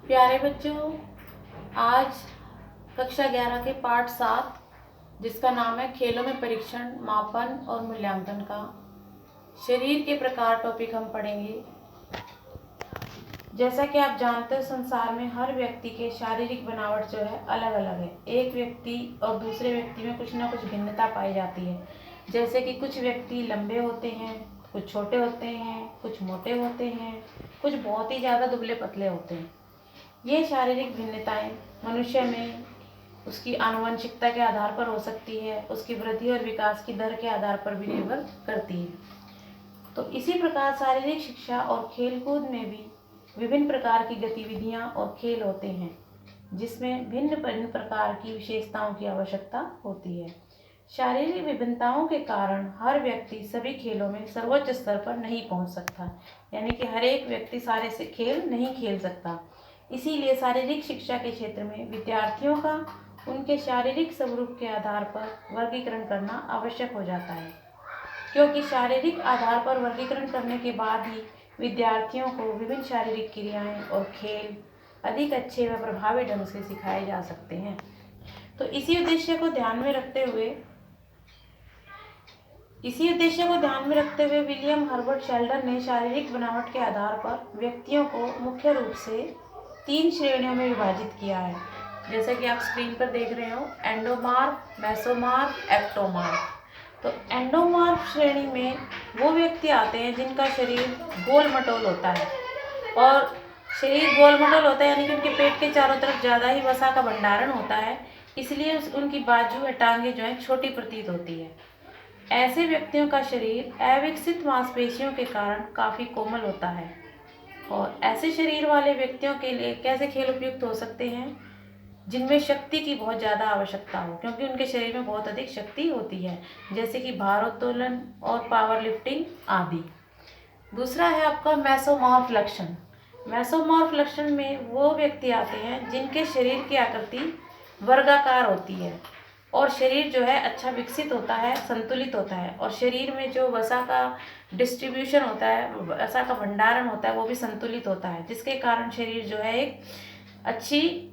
प्यारे बच्चों, आज कक्षा 11 के पाठ 7 जिसका नाम है खेलों में परीक्षण, मापन और मूल्यांकन का शरीर के प्रकार टॉपिक हम पढ़ेंगे। जैसा कि आप जानते हो, संसार में हर व्यक्ति के शारीरिक बनावट जो है अलग अलग है। एक व्यक्ति और दूसरे व्यक्ति में कुछ ना कुछ भिन्नता पाई जाती है। जैसे कि कुछ व्यक्ति लंबे होते हैं, कुछ छोटे होते हैं, कुछ मोटे होते हैं, कुछ बहुत ही ज़्यादा दुबले पतले होते हैं। ये शारीरिक भिन्नताएं मनुष्य में उसकी आनुवंशिकता के आधार पर हो सकती है, उसकी वृद्धि और विकास की दर के आधार पर भी निर्भर करती है। तो इसी प्रकार शारीरिक शिक्षा और खेलकूद में भी विभिन्न प्रकार की गतिविधियां और खेल होते हैं, जिसमें भिन्न भिन्न प्रकार की विशेषताओं की आवश्यकता होती है। शारीरिक विभिन्नताओं के कारण हर व्यक्ति सभी खेलों में सर्वोच्च स्तर पर नहीं पहुंच सकता, यानी कि हर एक व्यक्ति सारे से खेल नहीं खेल सकता। इसीलिए शारीरिक शिक्षा के क्षेत्र में विद्यार्थियों का उनके शारीरिक स्वरूप के आधार पर वर्गीकरण करना आवश्यक हो जाता है, क्योंकि शारीरिक आधार पर वर्गीकरण करने के बाद ही विद्यार्थियों को विभिन्न शारीरिक क्रियाएं और खेल अधिक अच्छे व प्रभावी ढंग से सिखाए जा सकते हैं। तो इसी उद्देश्य को ध्यान में रखते हुए विलियम हर्बर्ट शेल्डन ने शारीरिक बनावट के आधार पर व्यक्तियों को मुख्य रूप से 3 श्रेणियों में विभाजित किया है। जैसे कि आप स्क्रीन पर देख रहे हो, एंडोमॉर्फ, मेसोमॉर्फ, एक्टोमॉर्फ। तो एंडोमॉर्फ श्रेणी में वो व्यक्ति आते हैं जिनका शरीर गोल मटोल होता है, और शरीर गोल मटोल होता है यानी कि उनके पेट के चारों तरफ ज़्यादा ही वसा का भंडारण होता है, इसलिए उनकी बाजू व टांगें जो है छोटी प्रतीत होती है। ऐसे व्यक्तियों का शरीर अविकसित मांसपेशियों के कारण काफ़ी कोमल होता है। और ऐसे शरीर वाले व्यक्तियों के लिए कैसे खेल उपयुक्त हो सकते हैं? जिनमें शक्ति की बहुत ज़्यादा आवश्यकता हो, क्योंकि उनके शरीर में बहुत अधिक शक्ति होती है, जैसे कि भारोत्तोलन और पावर लिफ्टिंग आदि। दूसरा है आपका मेसोमॉर्फ लक्षण। मेसोमॉर्फ लक्षण में वो व्यक्ति आते हैं जिनके शरीर की आकृति वर्गाकार होती है और शरीर जो है अच्छा विकसित होता है, संतुलित होता है, और शरीर में जो वसा का डिस्ट्रीब्यूशन होता है, वसा का भंडारण होता है, वो भी संतुलित होता है, जिसके कारण शरीर जो है एक अच्छी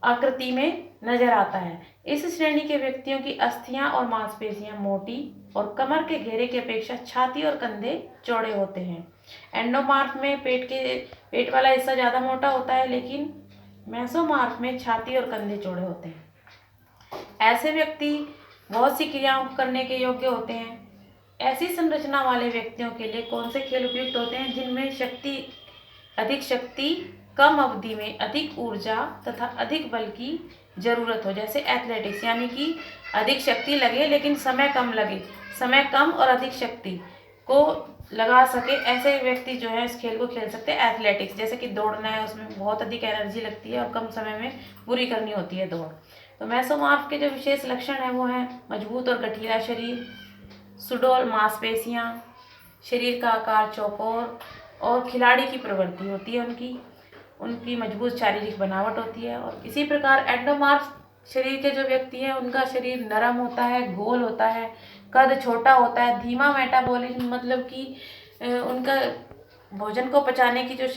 आकृति में नजर आता है। इस श्रेणी के व्यक्तियों की अस्थियां और मांसपेशियां मोटी और कमर के घेरे की अपेक्षा छाती और कंधे चौड़े होते हैं। एंडोमॉर्फ में पेट वाला हिस्सा ज़्यादा मोटा होता है, लेकिन मेसोमॉर्फ में छाती और कंधे चौड़े होते हैं। ऐसे व्यक्ति बहुत सी क्रियाओं को करने के योग्य होते हैं। ऐसी संरचना वाले व्यक्तियों के लिए कौन से खेल उपयुक्त होते हैं? जिनमें अधिक शक्ति, कम अवधि में अधिक ऊर्जा तथा अधिक बल की जरूरत हो, जैसे एथलेटिक्स, यानी कि अधिक शक्ति लगे लेकिन समय कम लगे, समय कम और अधिक शक्ति को लगा सके, ऐसे व्यक्ति जो है इस खेल को खेल सकते हैं। एथलेटिक्स जैसे कि दौड़ना है, उसमें बहुत अधिक एनर्जी लगती है और कम समय में पूरी करनी होती है दौड़। तो मेसोमॉर्फ के जो विशेष लक्षण है वो है मजबूत और गठीला शरीर, सुडौल मांसपेशियां, शरीर का आकार चौकोर और खिलाड़ी की प्रवृत्ति होती है, उनकी मजबूत शारीरिक बनावट होती है। और इसी प्रकार एंडोमॉर्फ शरीर के जो व्यक्ति हैं उनका शरीर नरम होता है, गोल होता है, कद छोटा होता है, धीमा मेटाबॉलिज्म, मतलब कि उनका भोजन को पचाने की जो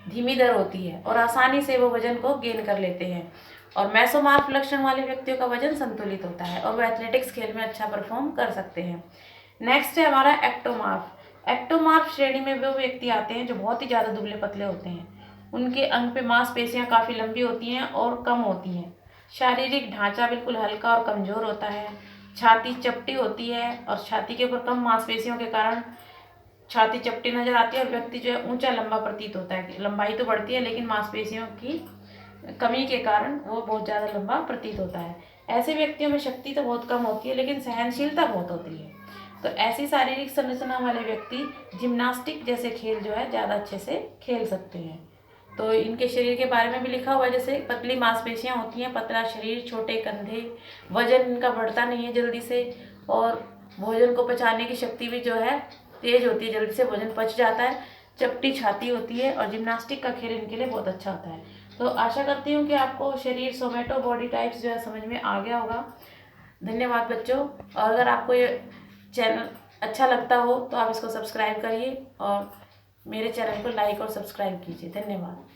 धीमी दर होती है और आसानी से वो वजन को गेन कर लेते हैं। और मेसोमॉर्फ लक्षण वाले व्यक्तियों का वजन संतुलित होता है और वो एथलेटिक्स खेल में अच्छा परफॉर्म कर सकते हैं। नेक्स्ट है हमारा एक्टोमॉर्फ। एक्टोमॉर्फ श्रेणी में वो व्यक्ति आते हैं जो बहुत ही ज़्यादा दुबले पतले होते हैं। उनके अंग पे मांसपेशियां काफ़ी लंबी होती हैं और कम होती हैं। शारीरिक ढांचा बिल्कुल हल्का और कमज़ोर होता है। छाती चपटी होती है और छाती के ऊपर कम मांसपेशियों के कारण छाती चपटी नजर आती है और व्यक्ति जो है ऊंचा लंबा प्रतीत होता है। लंबाई तो बढ़ती है लेकिन मांसपेशियों की कमी के कारण वो बहुत ज़्यादा लंबा प्रतीत होता है। ऐसे व्यक्तियों में शक्ति तो बहुत कम होती है लेकिन सहनशीलता बहुत होती है। तो ऐसी शारीरिक संरचना वाले व्यक्ति जिम्नास्टिक जैसे खेल जो है ज़्यादा अच्छे से खेल सकते हैं। तो इनके शरीर के बारे में भी लिखा हुआ है, जैसे पतली मांसपेशियां होती हैं, पतला शरीर, छोटे कंधे, वजन इनका बढ़ता नहीं है जल्दी से, और भोजन को पचाने की शक्ति भी जो है तेज होती है, जल्दी से भोजन पच जाता है, चपटी छाती होती है, और जिम्नास्टिक का खेल इनके लिए बहुत अच्छा होता है। तो आशा करती हूँ कि आपको शरीर सोमेटो बॉडी टाइप्स जो है समझ में आ गया होगा। धन्यवाद बच्चों। और अगर आपको ये चैनल अच्छा लगता हो तो आप इसको सब्सक्राइब करिए और मेरे चैनल को लाइक और सब्सक्राइब कीजिए। धन्यवाद।